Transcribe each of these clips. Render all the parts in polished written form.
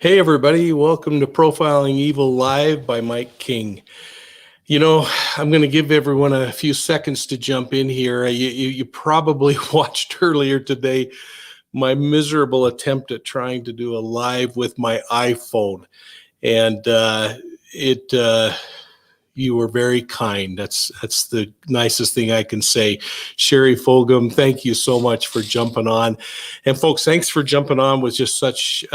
Hey, everybody. Welcome to Profiling Evil Live by Mike King. You know, I'm going to give everyone a few seconds to jump in here. You probably watched earlier today my miserable attempt at trying to do a live with my iPhone. And you were very kind. That's the nicest thing I can say. Sherry Fulgham, thank you so much for jumping on. And folks, thanks for jumping on with just such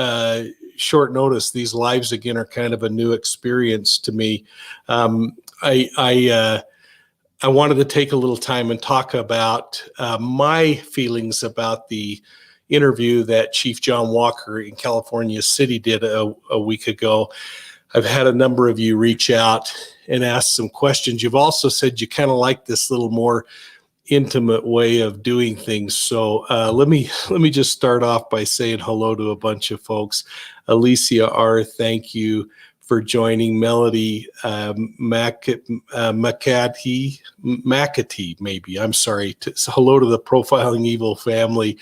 short notice. These lives again are kind of a new experience to me. I wanted to take a little time and talk about my feelings about the interview that Chief John Walker in California City did a week ago. I've had a number of you reach out and ask some questions. You've also said you kind of like this little more intimate way of doing things. So let me just start off by saying hello to a bunch of folks. Alicia R., thank you for joining. Melody McAtee, maybe. I'm sorry. Hello to the Profiling Evil family.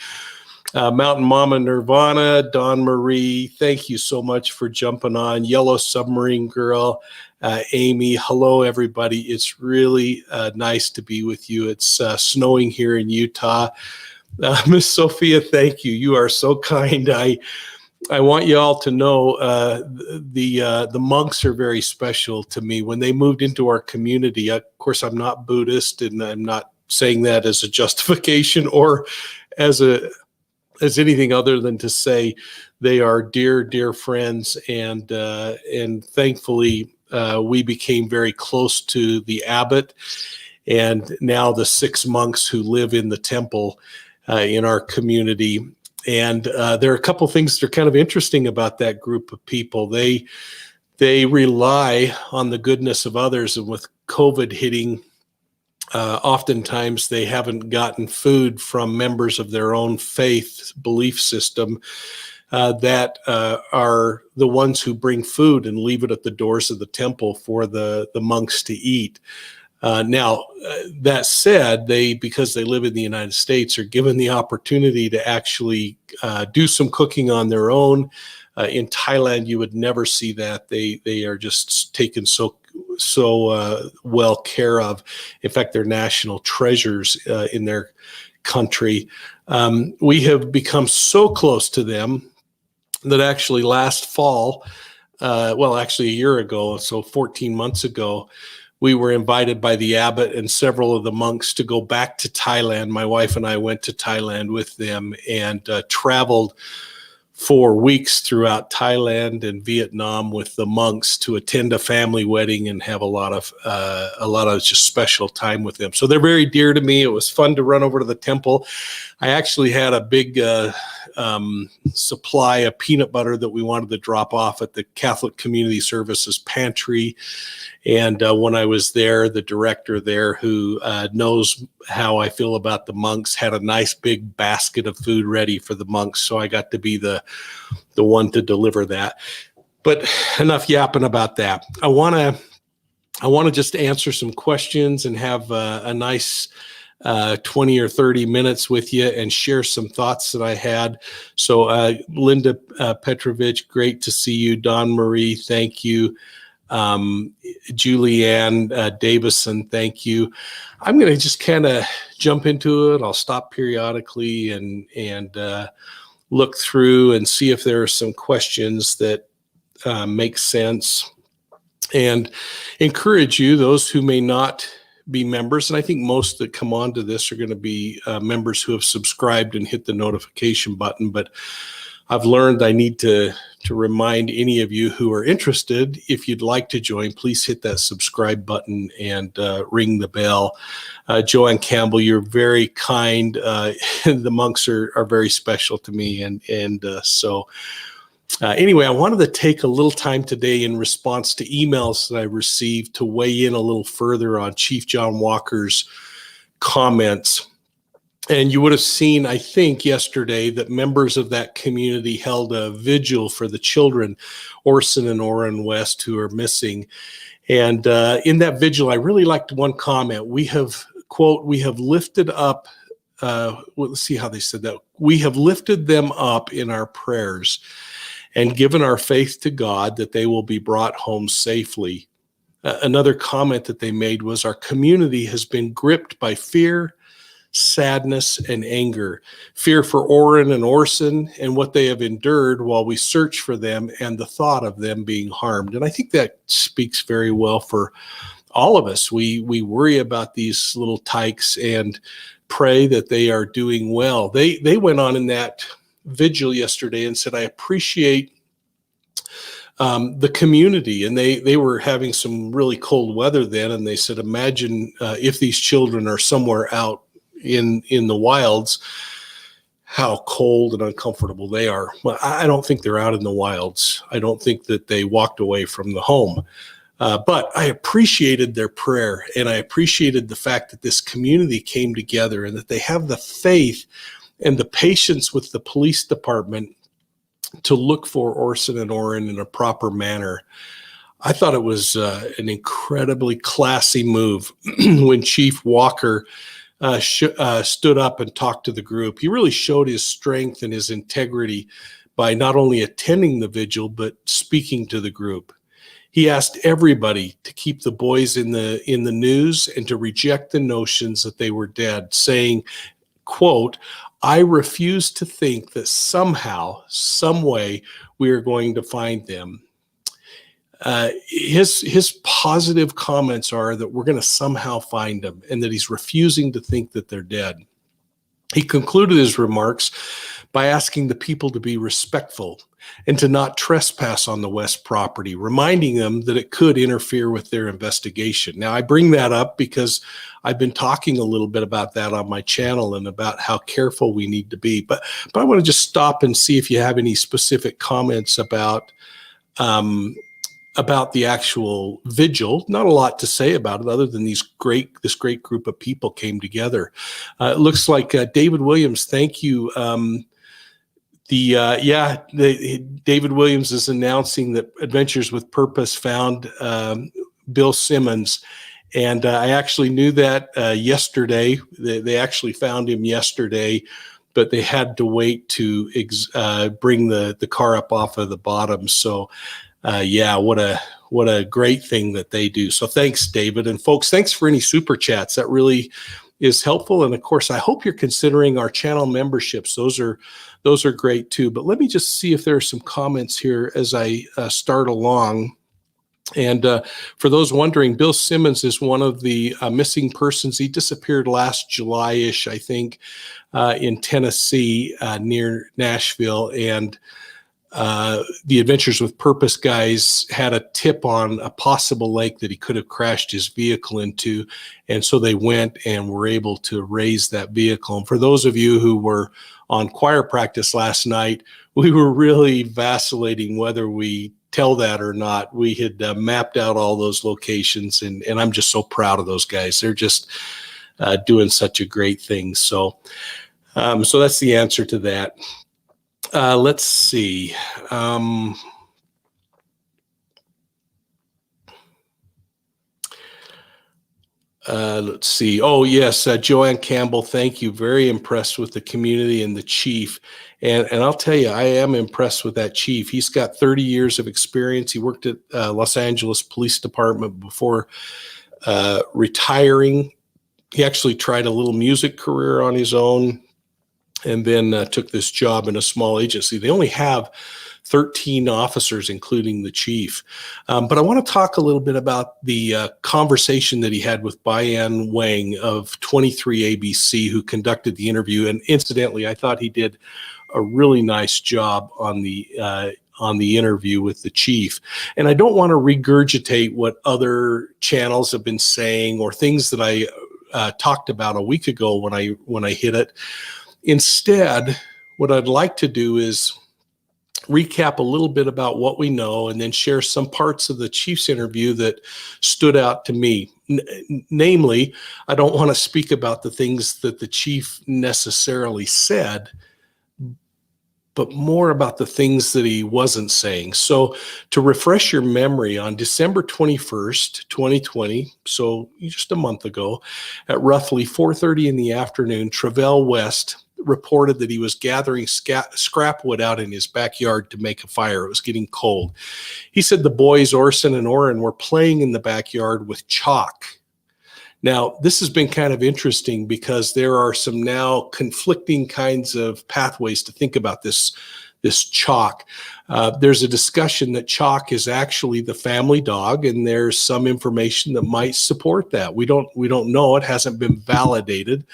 Mountain Mama Nirvana, Dawn Marie, thank you so much for jumping on. Yellow Submarine Girl, Amy, hello everybody. It's really nice to be with you. It's snowing here in Utah. Miss Sophia, thank you. You are so kind. I want you all to know the monks are very special to me. When they moved into our community, of course, I'm not Buddhist, and I'm not saying that as a justification or as anything other than to say they are dear, dear friends, and thankfully we became very close to the abbot and now the 6 monks who live in the temple in our community. And there are a couple things that are kind of interesting about that group of people. They rely on the goodness of others, and with COVID hitting, oftentimes they haven't gotten food from members of their own faith belief system that are the ones who bring food and leave it at the doors of the temple for the monks to eat. Now, that said, because they live in the United States, are given the opportunity to actually do some cooking on their own. In Thailand, you would never see that. They are just taken so well care of. In fact, they're national treasures in their country. We have become so close to them that actually last fall, actually a year ago, so 14 months ago, we were invited by the abbot and several of the monks to go back to Thailand. My wife and I went to Thailand with them and traveled for weeks throughout Thailand and Vietnam with the monks to attend a family wedding and have a lot of just special time with them. So they're very dear to me. It was fun to run over to the temple. I actually had a big supply of peanut butter that we wanted to drop off at the Catholic Community Services pantry. And when I was there, the director there, who knows how I feel about the monks, had a nice big basket of food ready for the monks. So I got to be the one to deliver that. But enough yapping about that. I want to just answer some questions and have a nice 20 or 30 minutes with you and share some thoughts that I had. So Linda Petrovich, great to see you. Dawn Marie, thank you. Julianne Davison, thank you. I'm going to just kind of jump into it. I'll stop periodically and look through and see if there are some questions that make sense, and encourage you, those who may not be members, and I think most that come onto this are going to be members who have subscribed and hit the notification button, but I've learned I need to remind any of you who are interested, if you'd like to join, please hit that subscribe button and ring the bell. Joanne Campbell, you're very kind. The monks are very special to me. So anyway, I wanted to take a little time today in response to emails that I received to weigh in a little further on Chief John Walker's comments. And you would have seen, I think, yesterday that members of that community held a vigil for the children, Orson and Orrin West, who are missing. And in that vigil, I really liked one comment. We have, quote, we have lifted up, let's see how they said that. We have lifted them up in our prayers. and given our faith to God that they will be brought home safely. Another comment that they made was, our community has been gripped by fear, sadness, and anger. Fear for Orrin and Orson and what they have endured while we search for them, and the thought of them being harmed. And I think that speaks very well for all of us. We worry about these little tykes and pray that they are doing well. They went on in that vigil yesterday and said, I appreciate the community, and they were having some really cold weather then, and they said, imagine if these children are somewhere out in the wilds, how cold and uncomfortable they are. Well, I don't think they're out in the wilds. I don't think that they walked away from the home. But I appreciated their prayer, and I appreciated the fact that this community came together and that they have the faith and the patience with the police department to look for Orson and Orrin in a proper manner. I thought it was an incredibly classy move when Chief Walker stood up and talked to the group. He really showed his strength and his integrity by not only attending the vigil, but speaking to the group. He asked everybody to keep the boys in the news and to reject the notions that they were dead, saying, quote, I refuse to think that somehow, some way, we are going to find them. His positive comments are that we're going to somehow find them, and that he's refusing to think that they're dead. He concluded his remarks by asking the people to be respectful and to not trespass on the West property, reminding them that it could interfere with their investigation. Now, I bring that up because I've been talking a little bit about that on my channel and about how careful we need to be. But I want to just stop and see if you have any specific comments about the actual vigil. Not a lot to say about it other than this great group of people came together. It looks like David Williams, thank you. David Williams is announcing that Adventures with Purpose found Bill Simmons. And I actually knew that yesterday. They actually found him yesterday, but they had to wait to bring the car up off of the bottom. So what a great thing that they do. So thanks, David. And folks, thanks for any super chats. That really is helpful. And of course, I hope you're considering our channel memberships. Those are great too. But let me just see if there are some comments here as I start along. And for those wondering, Bill Simmons is one of the missing persons. He disappeared last July-ish, I think, in Tennessee near Nashville. And the Adventures with Purpose guys had a tip on a possible lake that he could have crashed his vehicle into. And so they went and were able to raise that vehicle. And for those of you who were on choir practice last night, we were really vacillating whether we tell that or not. We had mapped out all those locations, and I'm just so proud of those guys. They're just doing such a great thing. So that's the answer to that. Let's see. Let's see. Oh, yes. Joanne Campbell, thank you. Very impressed with the community and the chief. And I'll tell you, I am impressed with that chief. He's got 30 years of experience. He worked at Los Angeles Police Department before retiring. He actually tried a little music career on his own and then took this job in a small agency. They only have 13 officers, including the chief. But I want to talk a little bit about the conversation that he had with Bayan Wang of 23 ABC, who conducted the interview. And incidentally, I thought he did a really nice job on the interview with the chief. And I don't want to regurgitate what other channels have been saying or things that I talked about a week ago when I hit it. Instead, what I'd like to do is recap a little bit about what we know and then share some parts of the chief's interview that stood out to me. Namely, I don't want to speak about the things that the chief necessarily said, but more about the things that he wasn't saying. So to refresh your memory, on December 21st, 2020, so just a month ago, at roughly 4:30 in the afternoon, Travell West reported that he was gathering scrap wood out in his backyard to make a fire. It was getting cold. He said the boys, Orson and Oren, were playing in the backyard with chalk. Now, this has been kind of interesting because there are some now conflicting kinds of pathways to think about this chalk. There's a discussion that chalk is actually the family dog, and there's some information that might support that. We don't know. It hasn't been validated.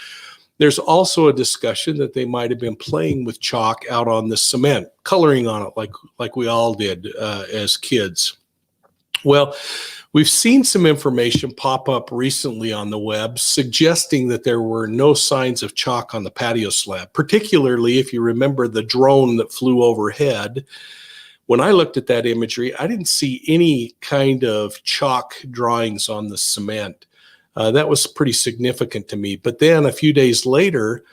There's also a discussion that they might have been playing with chalk out on the cement, coloring on it like we all did as kids. Well, we've seen some information pop up recently on the web suggesting that there were no signs of chalk on the patio slab, particularly if you remember the drone that flew overhead. When I looked at that imagery, I didn't see any kind of chalk drawings on the cement. That was pretty significant to me. But then a few days later,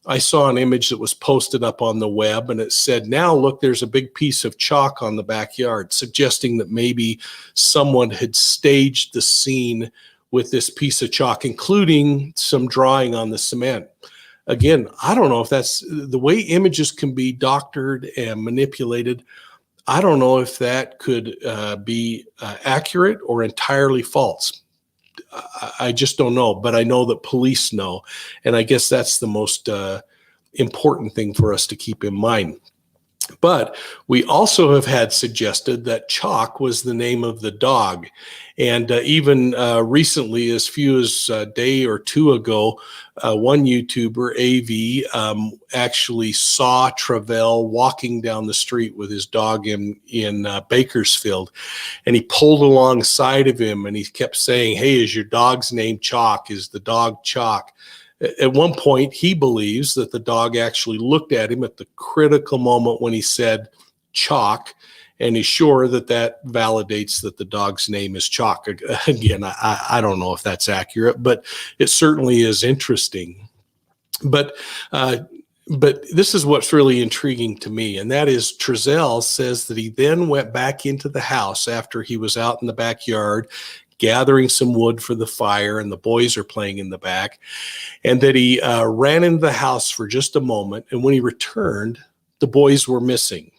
I saw an image that was posted up on the web, and it said, now look, there's a big piece of chalk on the backyard, suggesting that maybe someone had staged the scene with this piece of chalk, including some drawing on the cement. Again, I don't know if that's the way images can be doctored and manipulated. I don't know if that could be accurate or entirely false. I just don't know, but I know that police know. And I guess that's the most important thing for us to keep in mind. But we also have had suggested that Chalk was the name of the dog. And even recently, as few as a day or two ago, one YouTuber, AV, actually saw Travell walking down the street with his dog in Bakersfield. And he pulled alongside of him and he kept saying, hey, is your dog's name Chalk? Is the dog Chalk? At one point, he believes that the dog actually looked at him at the critical moment when he said Chalk, and is sure that that validates that the dog's name is Chalk. Again, I don't know if that's accurate, but it certainly is interesting. But this is what's really intriguing to me, and that is Trezell says that he then went back into the house after he was out in the backyard gathering some wood for the fire, and the boys are playing in the back, and that he ran into the house for just a moment, and when he returned, the boys were missing.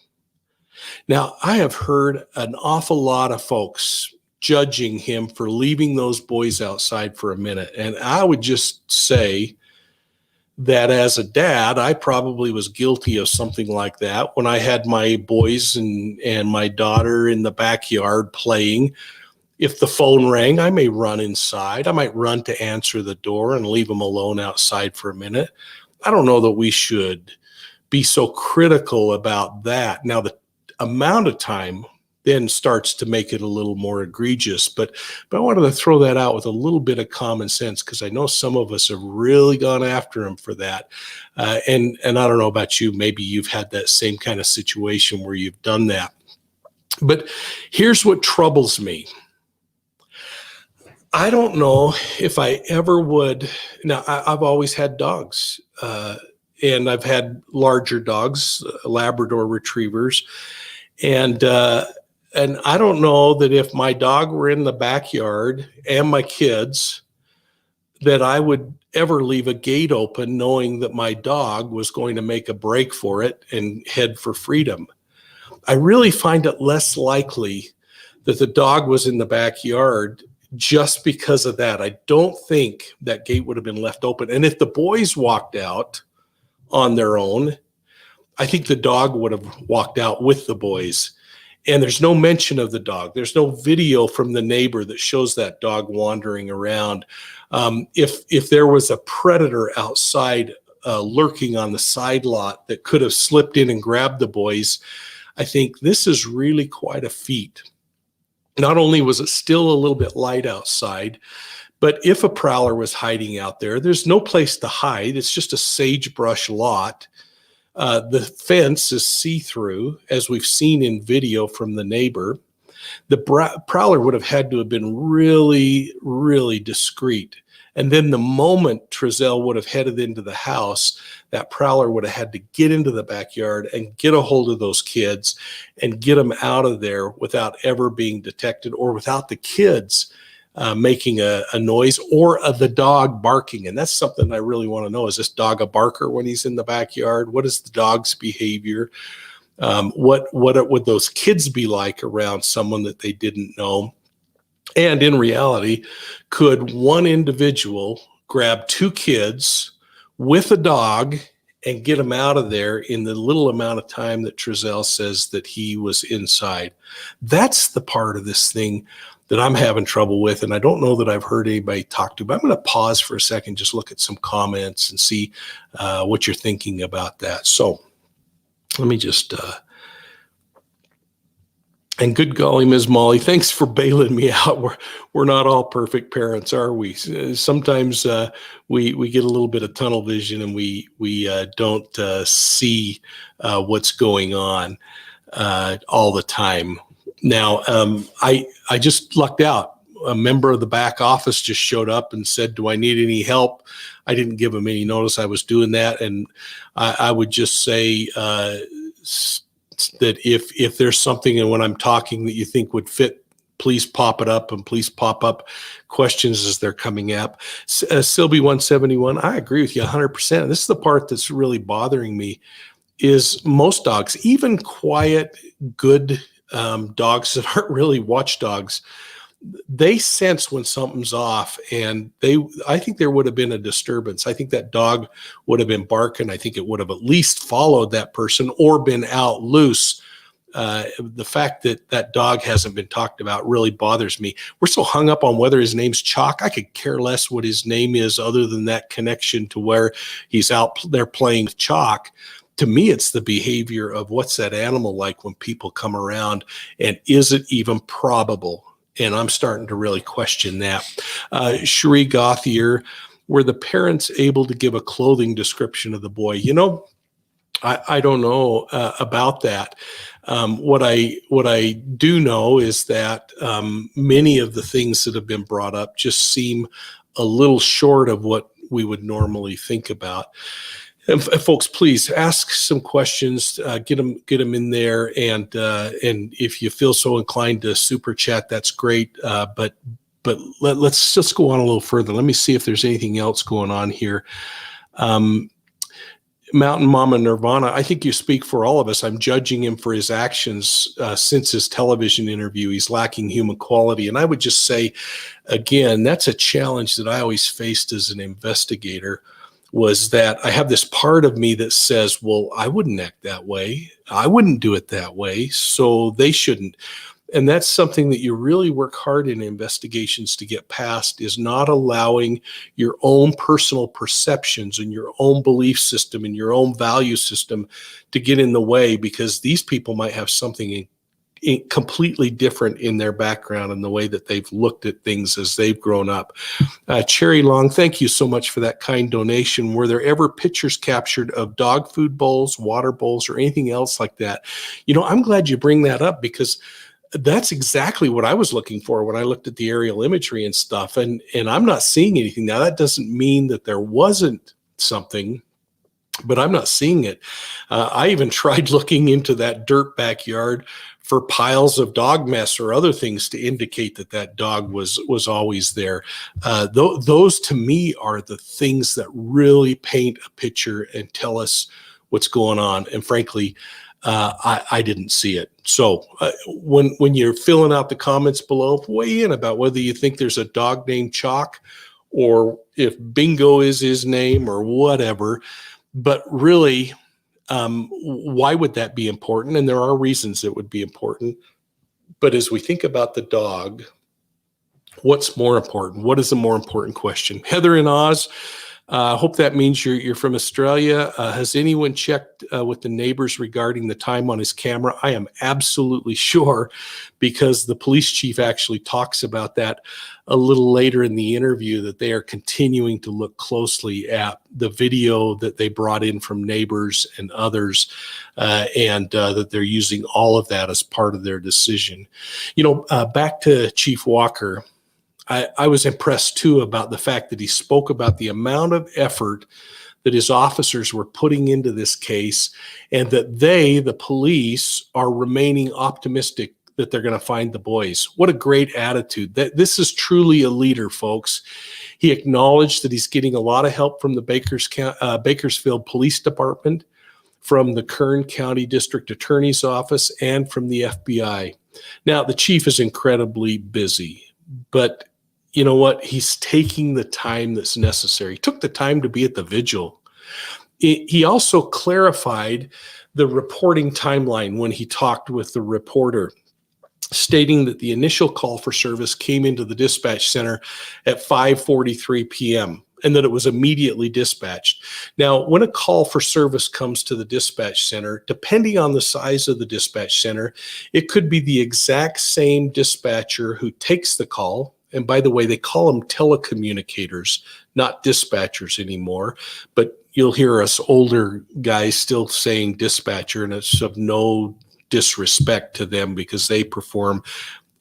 Now, I have heard an awful lot of folks judging him for leaving those boys outside for a minute, and I would just say that as a dad, I probably was guilty of something like that when I had my boys and my daughter in the backyard playing. If the phone rang, I may run inside. I might run to answer the door and leave them alone outside for a minute. I don't know that we should be so critical about that. Now, the amount of time then starts to make it a little more egregious, but I wanted to throw that out with a little bit of common sense, because I know some of us have really gone after him for that. And I don't know about you, maybe you've had that same kind of situation where you've done that. But here's what troubles me. I don't know if I ever would. Now, I've always had dogs, and I've had larger dogs, Labrador retrievers, and I don't know that if my dog were in the backyard and my kids, that I would ever leave a gate open knowing that my dog was going to make a break for it and head for freedom. I really find it less likely that the dog was in the backyard just because of that. I don't think that gate would have been left open. And if the boys walked out on their own, I think the dog would have walked out with the boys. And there's no mention of the dog. There's no video from the neighbor that shows that dog wandering around. If there was a predator outside lurking on the side lot that could have slipped in and grabbed the boys, I think this is really quite a feat. Not only was it still a little bit light outside, but if a prowler was hiding out there, there's no place to hide. It's just a sagebrush lot. The fence is see-through, as we've seen in video from the neighbor. The prowler would have had to have been really, really discreet. And then the moment Trezell would have headed into the house, that prowler would have had to get into the backyard and get a hold of those kids and get them out of there without ever being detected, or without the kids making a noise, or the dog barking. And that's something I really want to know. Is this dog a barker when he's in the backyard? What is the dog's behavior? What would those kids be like around someone that they didn't know? And in reality, could one individual grab two kids with a dog and get them out of there in the little amount of time that Trezell says that he was inside? That's the part of this thing that I'm having trouble with, and I don't know that I've heard anybody talk to. But I'm going to pause for a second, just look at some comments and see what you're thinking about that. So let me just... And good golly, Ms. Molly, thanks for bailing me out. We're not all perfect parents, are we? Sometimes we get a little bit of tunnel vision, and we don't see what's going on all the time. Now, I just lucked out. A member of the back office just showed up and said, "Do I need any help?" I didn't give him any notice I was doing that, and I would just say that if there's something and when I'm talking that you think would fit, please pop it up, and please pop up questions as they're coming up. Sylvie 171, I agree with you 100%. This is the part that's really bothering me, is most dogs, even quiet, good dogs that aren't really watchdogs, they sense when something's off, and I think there would have been a disturbance. I think that dog would have been barking. I think it would have at least followed that person or been out loose. The fact that that dog hasn't been talked about really bothers me. We're so hung up on whether his name's Chalk. I could care less what his name is, other than that connection to where he's out there playing with Chalk. To me, it's the behavior of what's that animal like when people come around, and is it even probable? And I'm starting to really question that. Cherie Gothier, were the parents able to give a clothing description of the boy? You know, I don't know about that. What I do know is that many of the things that have been brought up just seem a little short of what we would normally think about. And folks, please ask some questions, get them in there, and if you feel so inclined to super chat, that's great. But let's just go on a little further. Let me see if there's anything else going on here. Mountain Mama Nirvana, I think you speak for all of us. I'm judging him for his actions since his television interview. He's lacking human quality. And I would just say, again, that's a challenge that I always faced as an investigator, was that I have this part of me that says, well, I wouldn't act that way. I wouldn't do it that way, so they shouldn't. And that's something that you really work hard in investigations to get past, is not allowing your own personal perceptions and your own belief system and your own value system to get in the way, because these people might have something completely different in their background and the way that they've looked at things as they've grown up. Cherry Long, thank you so much for that kind donation. Were there ever pictures captured of dog food bowls, water bowls, or anything else like that? You know, I'm glad you bring that up, because that's exactly what I was looking for when I looked at the aerial imagery and stuff. And I'm not seeing anything. Now, that doesn't mean that there wasn't something, but I'm not seeing it. I even tried looking into that dirt backyard for piles of dog mess or other things to indicate that that dog was always there. Those to me are the things that really paint a picture and tell us what's going on. And frankly, I didn't see it. So when you're filling out the comments below, weigh in about whether you think there's a dog named Chalk, or if Bingo is his name, or whatever. But really, why would that be important? And there are reasons it would be important. But as we think about the dog, what's more important? What is the more important question? Heather in Oz, hope that means you're from Australia. Has anyone checked with the neighbors regarding the time on his camera? I am absolutely sure, because the police chief actually talks about that a little later in the interview, that they are continuing to look closely at the video that they brought in from neighbors and others, and that they're using all of that as part of their decision. You know, back to Chief Walker, I was impressed too about the fact that he spoke about the amount of effort that his officers were putting into this case, and that they, the police, are remaining optimistic that they're going to find the boys. What a great attitude. This is truly a leader, folks. He acknowledged that he's getting a lot of help from the Bakersfield Police Department, from the Kern County District Attorney's Office, and from the FBI. Now, the chief is incredibly busy, but you know what? He's taking the time that's necessary. He took the time to be at the vigil. He also clarified the reporting timeline when he talked with the reporter, stating that the initial call for service came into the dispatch center at 5:43 p.m. and that it was immediately dispatched. Now, when a call for service comes to the dispatch center, depending on the size of the dispatch center, it could be the exact same dispatcher who takes the call. And by the way, they call them telecommunicators, not dispatchers anymore. But you'll hear us older guys still saying dispatcher, and it's of no disrespect to them because they perform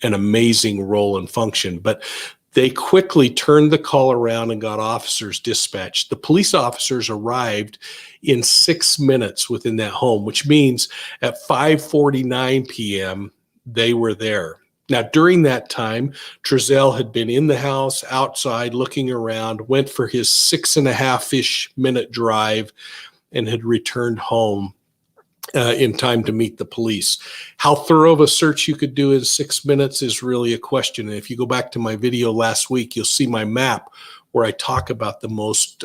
an amazing role and function. But they quickly turned the call around and got officers dispatched. The police officers arrived in 6 minutes within that home, which means at 5:49 p.m., they were there. Now, during that time, Trezell had been in the house, outside, looking around, went for his 6.5-ish minute drive, and had returned home in time to meet the police. How thorough of a search you could do in 6 minutes is really a question. And if you go back to my video last week, you'll see my map where I talk about the most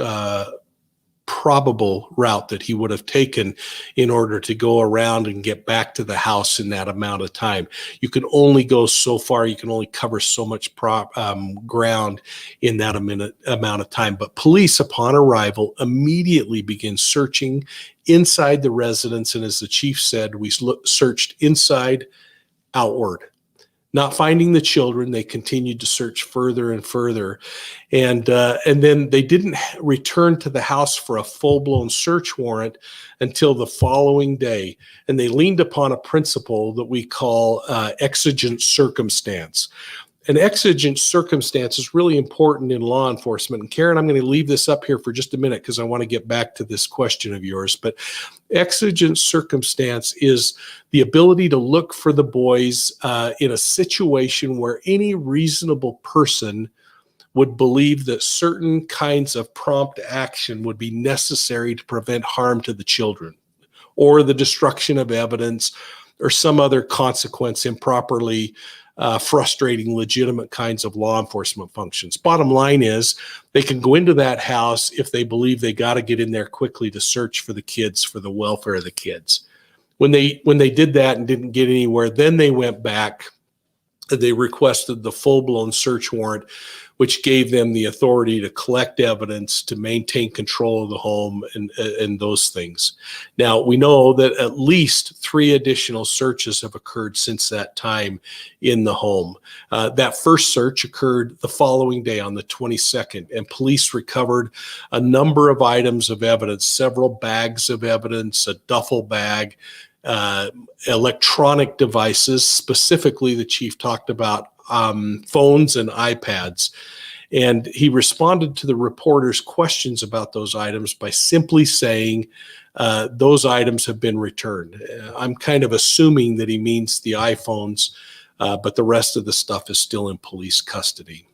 probable route that he would have taken in order to go around and get back to the house in that amount of time. You can only go so far. You can only cover so much ground in that amount of time. But police, upon arrival, immediately begin searching inside the residence. And as the chief said, we searched inside, outward. Not finding the children, they continued to search further and further. And then they didn't return to the house for a full-blown search warrant until the following day. And they leaned upon a principle that we call exigent circumstance. An exigent circumstance is really important in law enforcement. And Karen, I'm going to leave this up here for just a minute because I want to get back to this question of yours. But exigent circumstance is the ability to look for the boys in a situation where any reasonable person would believe that certain kinds of prompt action would be necessary to prevent harm to the children, or the destruction of evidence, or some other consequence improperly frustrating legitimate kinds of law enforcement functions. Bottom line is they can go into that house if they believe they got to get in there quickly to search for the kids, for the welfare of the kids. When they did that and didn't get anywhere, then they went back. They requested the full-blown search warrant, which gave them the authority to collect evidence, to maintain control of the home, and those things. Now, we know that at least 3 additional searches have occurred since that time in the home. That first search occurred the following day on the 22nd, and police recovered a number of items of evidence, several bags of evidence, a duffel bag, electronic devices. Specifically, the chief talked about phones and iPads. And he responded to the reporter's questions about those items by simply saying those items have been returned. I'm kind of assuming that he means the iPhones, but the rest of the stuff is still in police custody.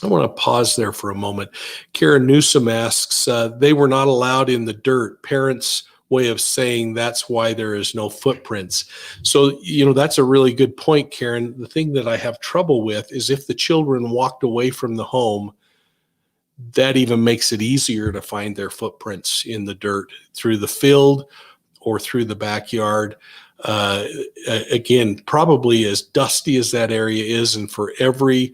I want to pause there for a moment. Karen Newsom asks, they were not allowed in the dirt. Parents' way of saying that's why there is no footprints. So, that's a really good point, Karen. The thing that I have trouble with is if the children walked away from the home, that even makes it easier to find their footprints in the dirt through the field or through the backyard. Again, probably as dusty as that area is, and for every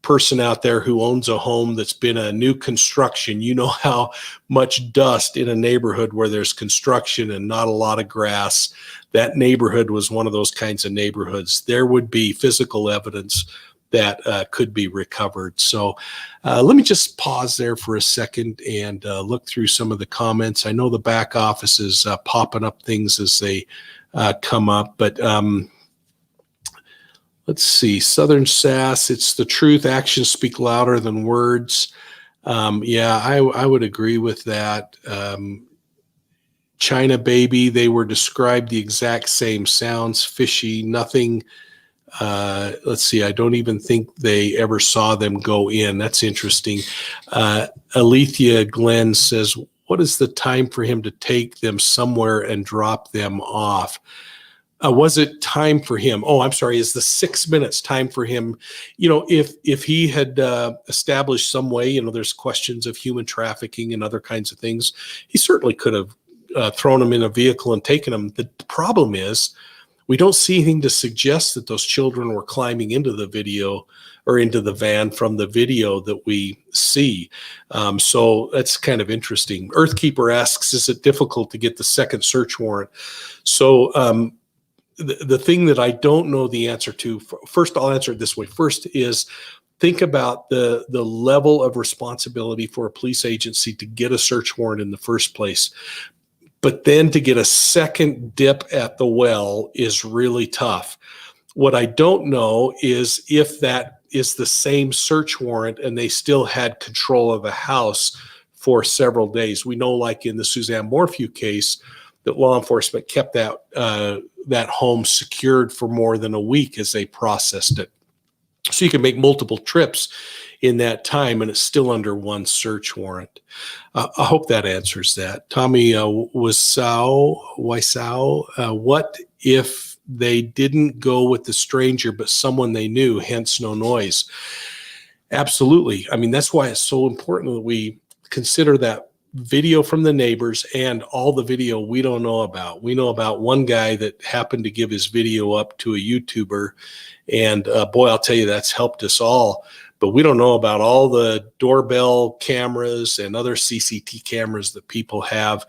person out there who owns a home that's been a new construction, you know how much dust in a neighborhood where there's construction and not a lot of grass. That neighborhood was one of those kinds of neighborhoods. There would be physical evidence that could be recovered. So let me just pause there for a second and look through some of the comments. I know the back office is popping up things as they come up, but let's see. Southern Sass, it's the truth. Actions speak louder than words. Yeah, I would agree with that. China Baby, they were described the exact same. Sounds fishy. Nothing Let's see, I don't even think they ever saw them go in. That's interesting. Alethea Glenn says, what is the time for him to take them somewhere and drop them off? Was it time for him? Oh, I'm sorry. Is the 6 minutes time for him? If he had established some way, there's questions of human trafficking and other kinds of things. He certainly could have thrown them in a vehicle and taken them. The problem is we don't see anything to suggest that those children were climbing into the video or into the van from the video that we see. So that's kind of interesting. Earthkeeper asks, is it difficult to get the second search warrant? So the thing that I don't know the answer to, first I'll answer it this way. First is think about the level of responsibility for a police agency to get a search warrant in the first place. But then to get a second dip at the well is really tough. What I don't know is if that is the same search warrant and they still had control of the house for several days. We know, like in the Suzanne Morphew case, that law enforcement kept that home secured for more than a week as they processed it. So you can make multiple trips in that time, and it's still under one search warrant. I hope that answers that. Tommy Wiseau, what if they didn't go with the stranger, but someone they knew, hence no noise? Absolutely. I mean, that's why it's so important that we consider that video from the neighbors and all the video we don't know about. We know about one guy that happened to give his video up to a YouTuber, and boy, I'll tell you, that's helped us all. But we don't know about all the doorbell cameras and other CCTV cameras that people have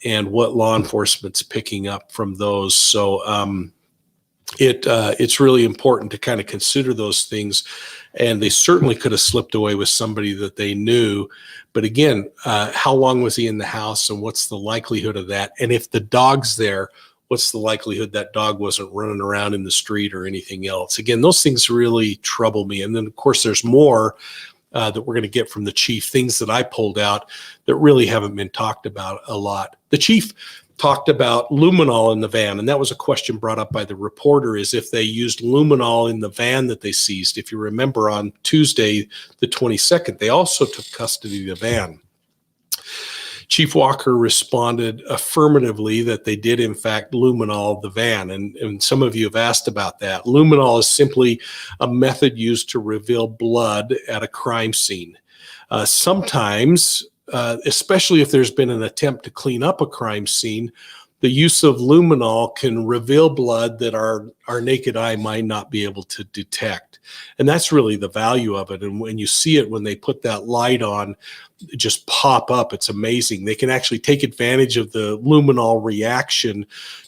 and what law enforcement's picking up from those. So it's really important to kind of consider those things. And they certainly could have slipped away with somebody that they knew. But again, how long was he in the house, and what's the likelihood of that? And if the dog's there, what's the likelihood that dog wasn't running around in the street or anything else? Again, those things really trouble me. And then, of course, there's more that we're going to get from the chief, things that I pulled out that really haven't been talked about a lot. The chief talked about luminol in the van, and that was a question brought up by the reporter, is if they used luminol in the van that they seized. If you remember, on Tuesday, the 22nd, they also took custody of the van. Chief Walker responded affirmatively that they did, in fact, luminol the van, and some of you have asked about that. Luminol is simply a method used to reveal blood at a crime scene. Sometimes, especially if there's been an attempt to clean up a crime scene, the use of luminol can reveal blood that our naked eye might not be able to detect. And that's really the value of it. And when you see it, when they put that light on, just pop up, it's amazing. They can actually take advantage of the luminol reaction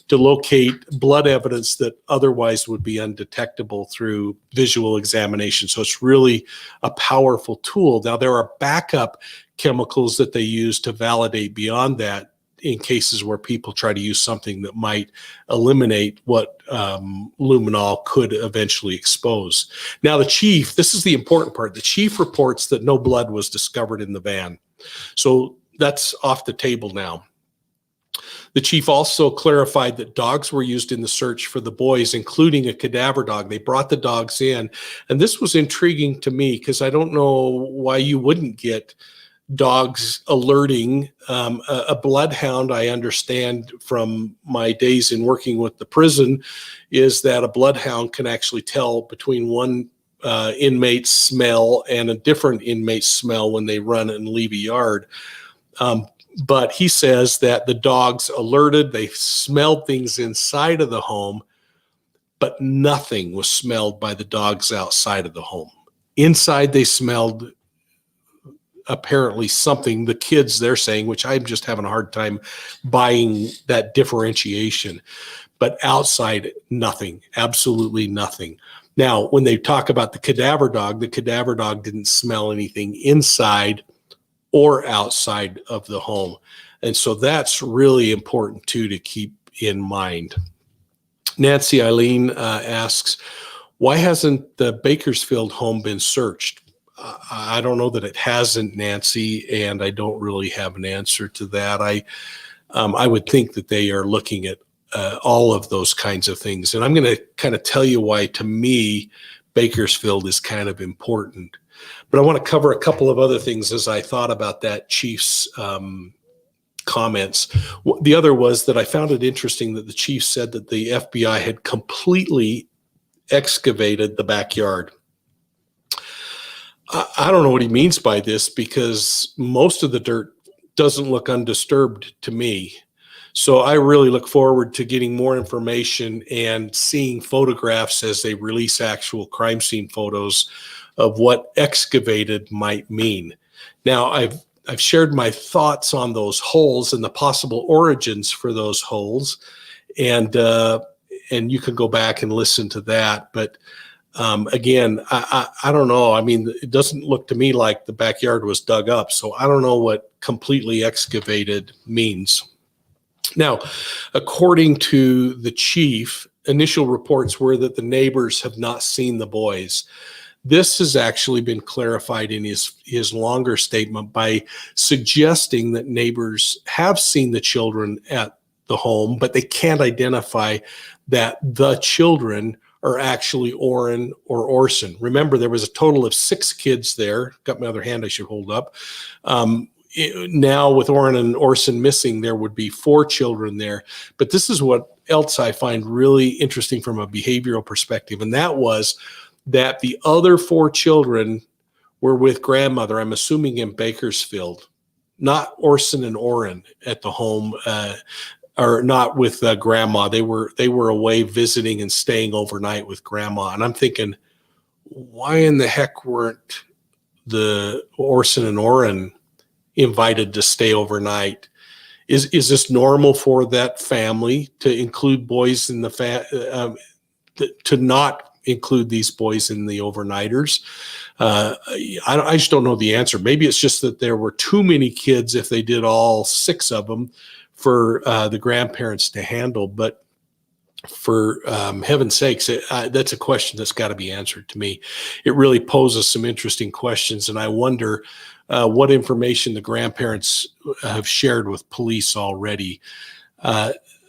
to locate blood evidence that otherwise would be undetectable through visual examination. So it's really a powerful tool. Now, there are backup chemicals that they use to validate beyond that in cases where people try to use something that might eliminate what luminol could eventually expose. Now, the chief, this is the important part, the chief reports that no blood was discovered in the van. So that's off the table now. The chief also clarified that dogs were used in the search for the boys, including a cadaver dog. They brought the dogs in. And this was intriguing to me because I don't know why you wouldn't get dogs alerting. A bloodhound, I understand from my days in working with the prison, is that a bloodhound can actually tell between one inmate's smell and a different inmate's smell when they run and leave a yard. But he says that the dogs alerted, they smelled things inside of the home, but nothing was smelled by the dogs outside of the home. Inside, they smelled apparently something, the kids, they're saying, which I'm just having a hard time buying that differentiation. But outside, nothing, absolutely nothing. Now, when they talk about the cadaver dog didn't smell anything inside or outside of the home. And so that's really important too to keep in mind. Nancy Eileen asks, why hasn't the Bakersfield home been searched? I don't know that it hasn't, Nancy, and I don't really have an answer to that. I would think that they are looking at all of those kinds of things. And I'm going to kind of tell you why, to me, Bakersfield is kind of important. But I want to cover a couple of other things as I thought about that chief's comments. The other was that I found it interesting that the chief said that the FBI had completely excavated the backyard. I don't know what he means by this, because most of the dirt doesn't look undisturbed to me. So I really look forward to getting more information and seeing photographs as they release actual crime scene photos of what excavated might mean. Now, I've shared my thoughts on those holes and the possible origins for those holes, and you can go back and listen to that. But again, I don't know. I mean, it doesn't look to me like the backyard was dug up, so I don't know what completely excavated means. Now, according to the chief, initial reports were that the neighbors have not seen the boys. This has actually been clarified in his longer statement by suggesting that neighbors have seen the children at the home, but they can't identify that the children are actually Orrin or Orson. Remember, there was a total of 6 kids there. Got my other hand I should hold up. Now with Orrin and Orson missing, there would be 4 children there. But this is what else I find really interesting from a behavioral perspective, and that was that the other 4 children were with grandmother, I'm assuming in Bakersfield, not Orson and Orrin at the home, or not with grandma. They were away visiting and staying overnight with grandma. And I'm thinking, why in the heck weren't the Orson and Orrin invited to stay overnight? Is this normal for that family to include boys in the to not include these boys in the overnighters? I just don't know the answer. Maybe it's just that there were too many kids if they did all 6 of them for the grandparents to handle. But for heaven's sakes, that's a question that's got to be answered to me. It really poses some interesting questions, and I wonder what information the grandparents have shared with police already.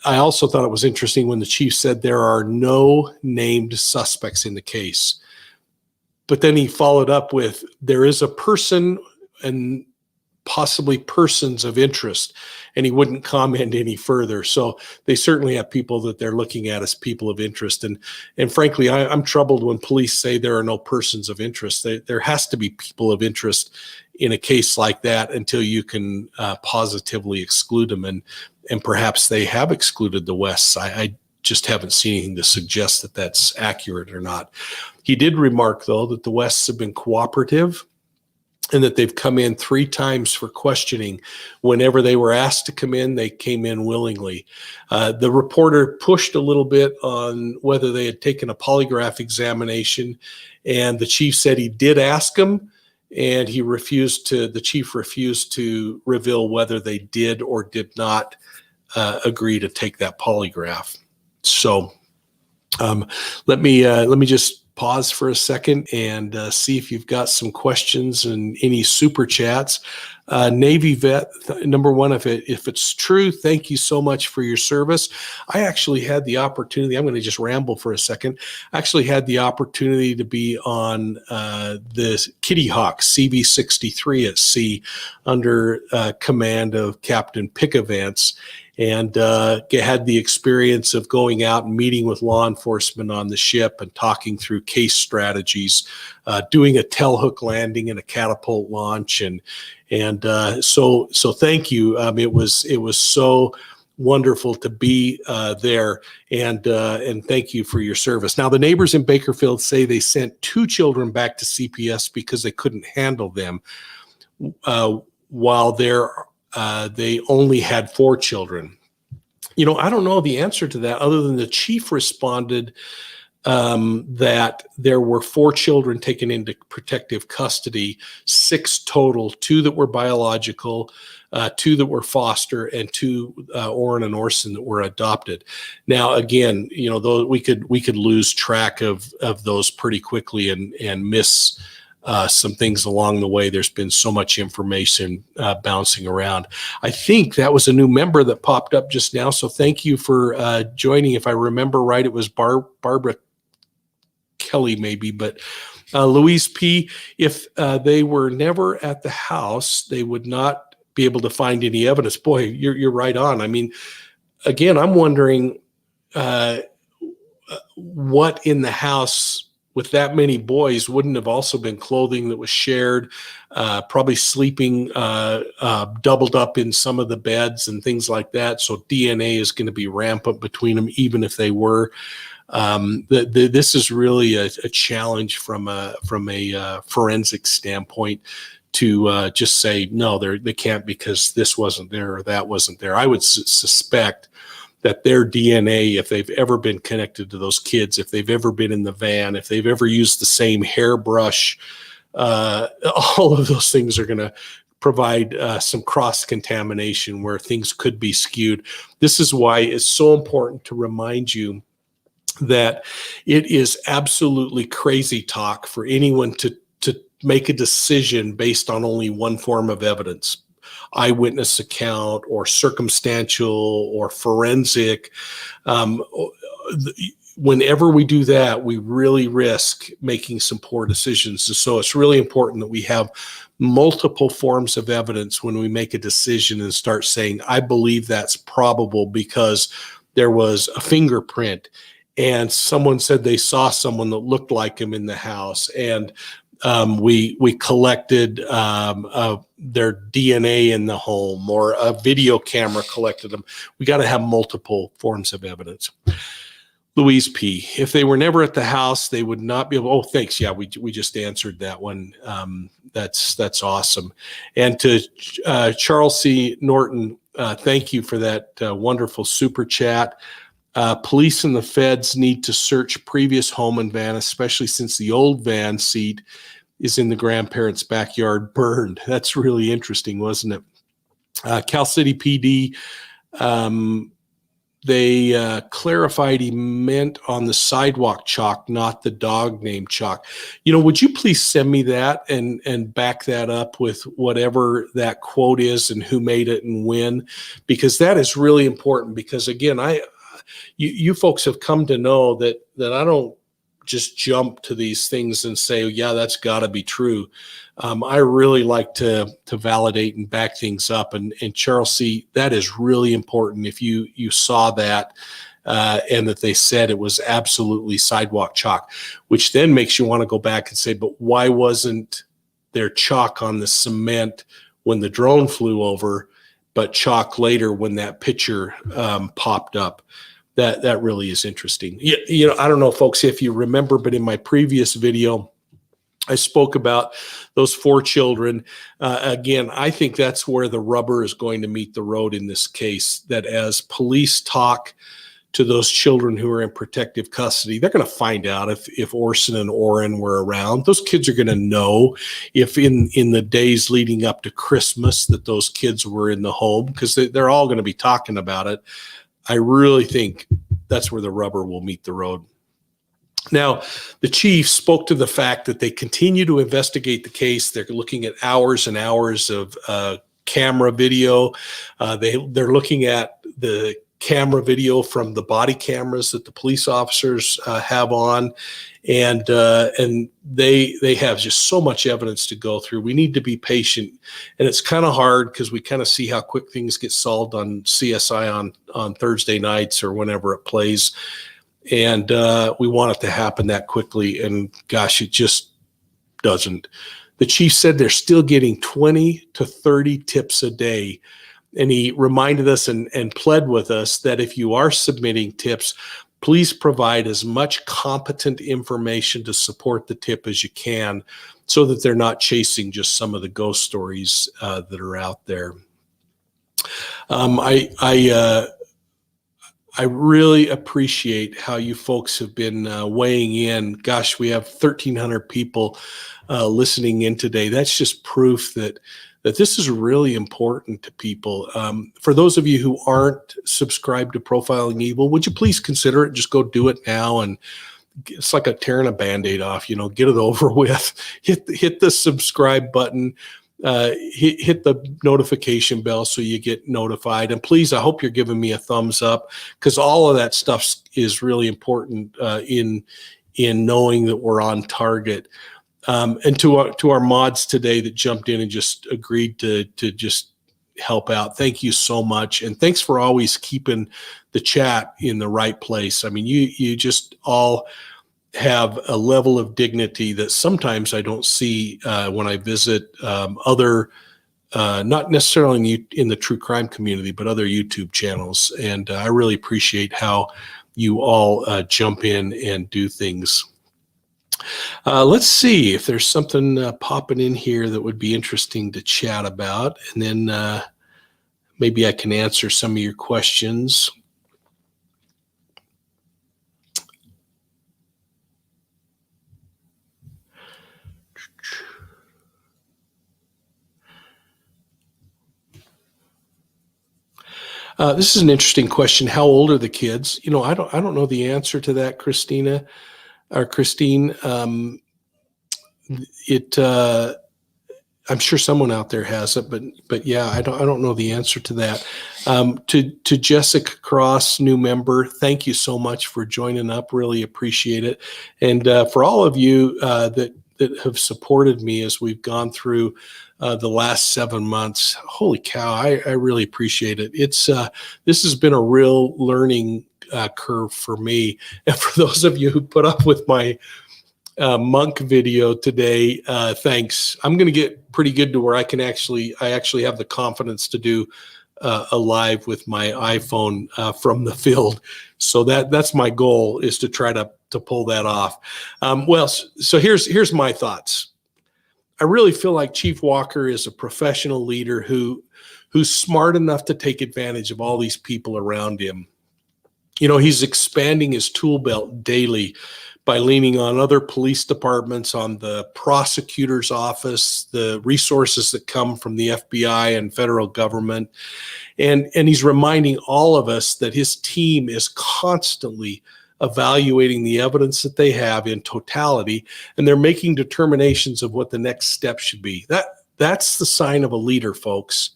I also thought it was interesting when the chief said there are no named suspects in the case. But then he followed up with, there is a person and possibly persons of interest, and he wouldn't comment any further. So they certainly have people that they're looking at as people of interest. And frankly, I'm troubled when police say there are no persons of interest. There has to be people of interest in a case like that until you can positively exclude them. And perhaps they have excluded the Wests. I just haven't seen anything to suggest that that's accurate or not. He did remark, though, that the Wests have been cooperative and that they've come in 3 times for questioning. Whenever they were asked to come in, they came in willingly. The reporter pushed a little bit on whether they had taken a polygraph examination, and the chief said he did ask them, and the chief refused to reveal whether they did or did not agree to take that polygraph. So let me just pause for a second and see if you've got some questions and any super chats. Navy vet number 1, if it's true, thank you so much for your service. I actually had the opportunity, I'm going to just ramble for a second. I actually had the opportunity to be on the Kitty Hawk CV-63 at sea under command of Captain Pickavance, and had the experience of going out and meeting with law enforcement on the ship and talking through case strategies, doing a tailhook landing and a catapult launch, and so thank you. It was so wonderful to be there, and thank you for your service. Now, the neighbors in Bakersfield say they sent 2 children back to CPS because they couldn't handle them, while they only had 4 children. I don't know the answer to that, other than the chief responded that there were 4 children taken into protective custody, 6 total, 2 that were biological, 2 that were foster, and 2 Orrin and Orson that were adopted. Now, again, those we could lose track of those pretty quickly and miss some things along the way. There's been so much information bouncing around. I think that was a new member that popped up just now. So thank you for joining. If I remember right, it was Barbara Kelly maybe, but Louise P., if they were never at the house, they would not be able to find any evidence. Boy, you're right on. I mean, again, I'm wondering what in the house with that many boys wouldn't have also been clothing that was shared, probably sleeping doubled up in some of the beds and things like that. So DNA is going to be rampant between them, even if they were. This is really a challenge from a forensic standpoint to just say, no, they can't because this wasn't there or that wasn't there. I would suspect that their DNA, if they've ever been connected to those kids, if they've ever been in the van, if they've ever used the same hairbrush, all of those things are going to provide some cross-contamination where things could be skewed. This is why it's so important to remind you that it is absolutely crazy talk for anyone to make a decision based on only one form of evidence. Eyewitness account or circumstantial or forensic. Whenever we do that, we really risk making some poor decisions. And so it's really important that we have multiple forms of evidence when we make a decision and start saying, I believe that's probable because there was a fingerprint and someone said they saw someone that looked like him in the house, and we collected their DNA in the home, or a video camera collected them. We got to have multiple forms of evidence. Louise P., if they were never at the house, they would not be able. Oh, thanks. Yeah, we just answered that one. That's awesome. And to Charles C. Norton, thank you for that wonderful super chat. Police and the feds need to search previous home and van, especially since the old van seat is in the grandparents' backyard burned. That's really interesting, wasn't it? Cal City PD, they clarified he meant on the sidewalk chalk, not the dog name chalk. Would you please send me that and back that up with whatever that quote is and who made it and when? Because that is really important, because again, you folks have come to know that I don't just jump to these things and say, yeah, that's got to be true. I really like to validate and back things up. And Charles C., that is really important. If you saw that and that they said it was absolutely sidewalk chalk, which then makes you want to go back and say, but why wasn't there chalk on the cement when the drone flew over, but chalk later when that picture popped up? That really is interesting. I don't know, folks, if you remember, but in my previous video, I spoke about those 4 children. Again, I think that's where the rubber is going to meet the road in this case, that as police talk to those children who are in protective custody, they're going to find out if Orson and Orrin were around. Those kids are going to know if in the days leading up to Christmas that those kids were in the home, because they're all going to be talking about it. I really think that's where the rubber will meet the road. Now, the chief spoke to the fact that they continue to investigate the case. They're looking at hours and hours of camera video. They're looking at the camera video from the body cameras that the police officers have on, and they have just so much evidence to go through. We need to be patient, and it's kind of hard because we kind of see how quick things get solved on CSI on Thursday nights or whenever it plays, and we want it to happen that quickly, and gosh, it just doesn't. The chief said they're still getting 20 to 30 tips a day. And he reminded us and pled with us that if you are submitting tips, please provide as much competent information to support the tip as you can, so that they're not chasing just some of the ghost stories that are out there. I really appreciate how you folks have been weighing in. Gosh, we have 1,300 people listening in today. That's just proof that this is really important to people. For those of you who aren't subscribed to Profiling Evil, would you please consider it? Just go do it now and it's like a tearing a Band-Aid off, get it over with. Hit the subscribe button, hit the notification bell so you get notified. And please, I hope you're giving me a thumbs up, because all of that stuff is really important in knowing that we're on target. And to our mods today that jumped in and just agreed to just help out, thank you so much. And thanks for always keeping the chat in the right place. I mean, you just all have a level of dignity that sometimes I don't see when I visit other, not necessarily in the true crime community, but other YouTube channels. And I really appreciate how you all jump in and do things. Let's see if there's something popping in here that would be interesting to chat about, and then maybe I can answer some of your questions. This is an interesting question. How old are the kids? I don't know the answer to that, Christine. I'm sure someone out there has it, but yeah, I don't know the answer to that. To Jessica Cross, new member, thank you so much for joining up. Really appreciate it. And for all of you that have supported me as we've gone through the last 7 months, holy cow, I really appreciate it. This has been a real learning curve for me. And for those of you who put up with my monk video today, thanks. I'm going to get pretty good to where I actually have the confidence to do a live with my iPhone from the field. So that's my goal, is to try to pull that off. So here's my thoughts. I really feel like Chief Walker is a professional leader who's smart enough to take advantage of all these people around him. He's expanding his tool belt daily by leaning on other police departments, on the prosecutor's office, the resources that come from the FBI and federal government. And he's reminding all of us that his team is constantly evaluating the evidence that they have in totality, and they're making determinations of what the next step should be. That's the sign of a leader, folks.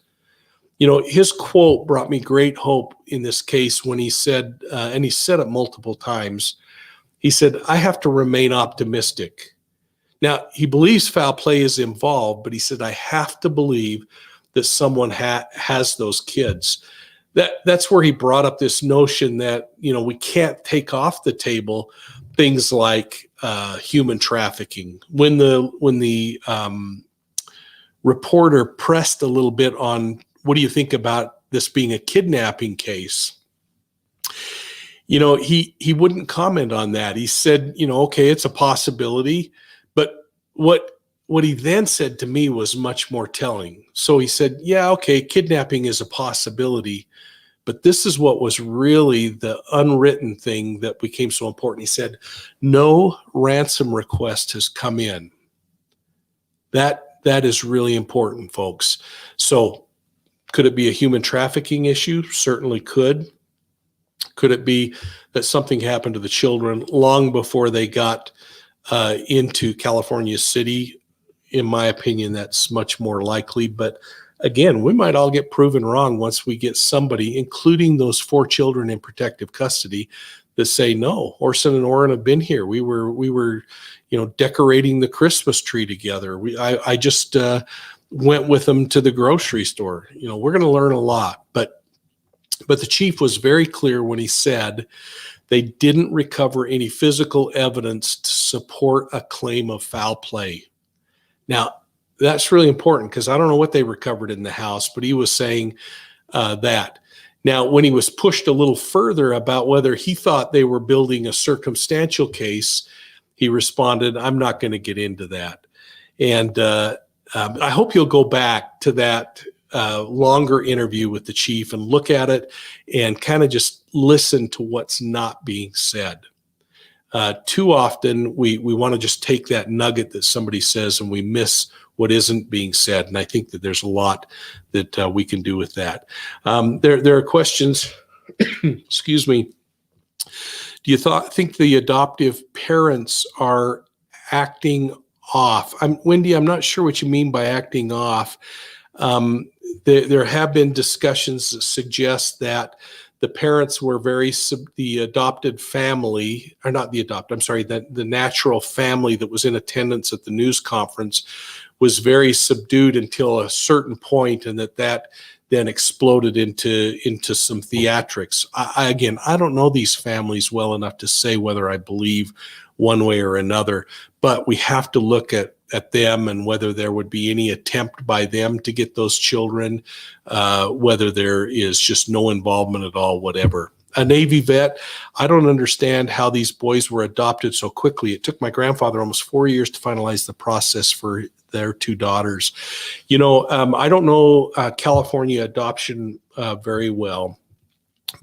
His quote brought me great hope in this case when he said, and he said it multiple times, he said, "I have to remain optimistic." Now, he believes foul play is involved, but he said, "I have to believe that someone has those kids." That's where he brought up this notion that, we can't take off the table things like human trafficking. When the reporter pressed a little bit on, what do you think about this being a kidnapping case? He wouldn't comment on that. He said, okay, it's a possibility, but what he then said to me was much more telling. So he said, yeah, okay, kidnapping is a possibility, but this is what was really the unwritten thing that became so important. He said, no ransom request has come in. That is really important, folks. So could it be a human trafficking issue? Certainly could. Could it be that something happened to the children long before they got into California City? In my opinion, that's much more likely. But again, we might all get proven wrong once we get somebody, including those 4 children in protective custody, that say, no, Orson and Orrin have been here. We were decorating the Christmas tree together. I just went with them to the grocery store. We're going to learn a lot. But the chief was very clear when he said they didn't recover any physical evidence to support a claim of foul play. Now, that's really important, because I don't know what they recovered in the house, but he was saying that. Now, when he was pushed a little further about whether he thought they were building a circumstantial case, he responded, I'm not going to get into that. And I hope you'll go back to that longer interview with the chief and look at it and kind of just listen to what's not being said. Too often we want to just take that nugget that somebody says and we miss what isn't being said. And I think that there's a lot that we can do with that. There are questions, excuse me. Do you think the adoptive parents are acting off? Wendy, I'm not sure what you mean by acting off. There have been discussions that suggest that the parents were the adopted family, or not the adopted, I'm sorry, the natural family that was in attendance at the news conference was very subdued until a certain point, and that then exploded into some theatrics. Again, I don't know these families well enough to say whether I believe one way or another, but we have to look at them and whether there would be any attempt by them to get those children, whether there is just no involvement at all, whatever. A Navy vet, I don't understand how these boys were adopted so quickly. It took my grandfather almost 4 years to finalize the process for their 2 daughters. I don't know California adoption very well,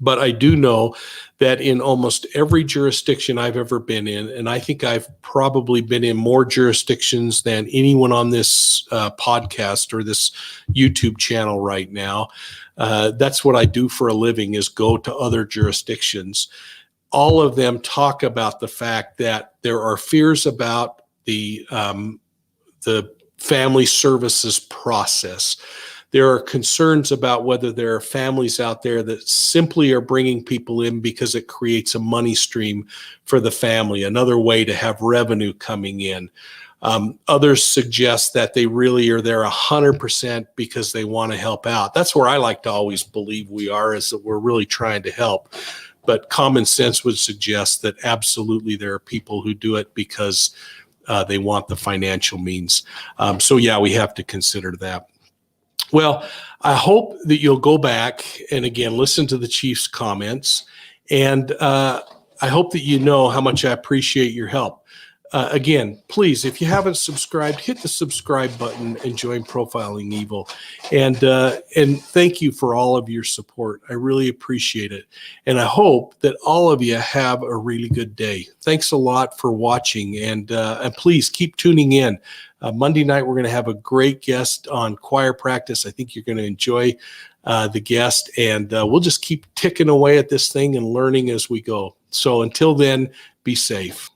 but I do know that in almost every jurisdiction I've ever been in, and I think I've probably been in more jurisdictions than anyone on this podcast or this YouTube channel right now. That's what I do for a living, is go to other jurisdictions. All of them talk about the fact that there are fears about the family services process. There are concerns about whether there are families out there that simply are bringing people in because it creates a money stream for the family, another way to have revenue coming in. Others suggest that they really are there 100% because they want to help out. That's where I like to always believe we are, is that we're really trying to help. But common sense would suggest that absolutely there are people who do it because they want the financial means. So yeah, we have to consider that. Well, I hope that you'll go back and again listen to the Chief's comments, and I hope that you know how much I appreciate your help. Again, please, if you haven't subscribed, hit the subscribe button and join Profiling Evil. And thank you for all of your support. I really appreciate it. And I hope that all of you have a really good day. Thanks a lot for watching, and please keep tuning in. Monday night, we're going to have a great guest on choir practice. I think you're going to enjoy the guest, and we'll just keep ticking away at this thing and learning as we go. So until then, be safe.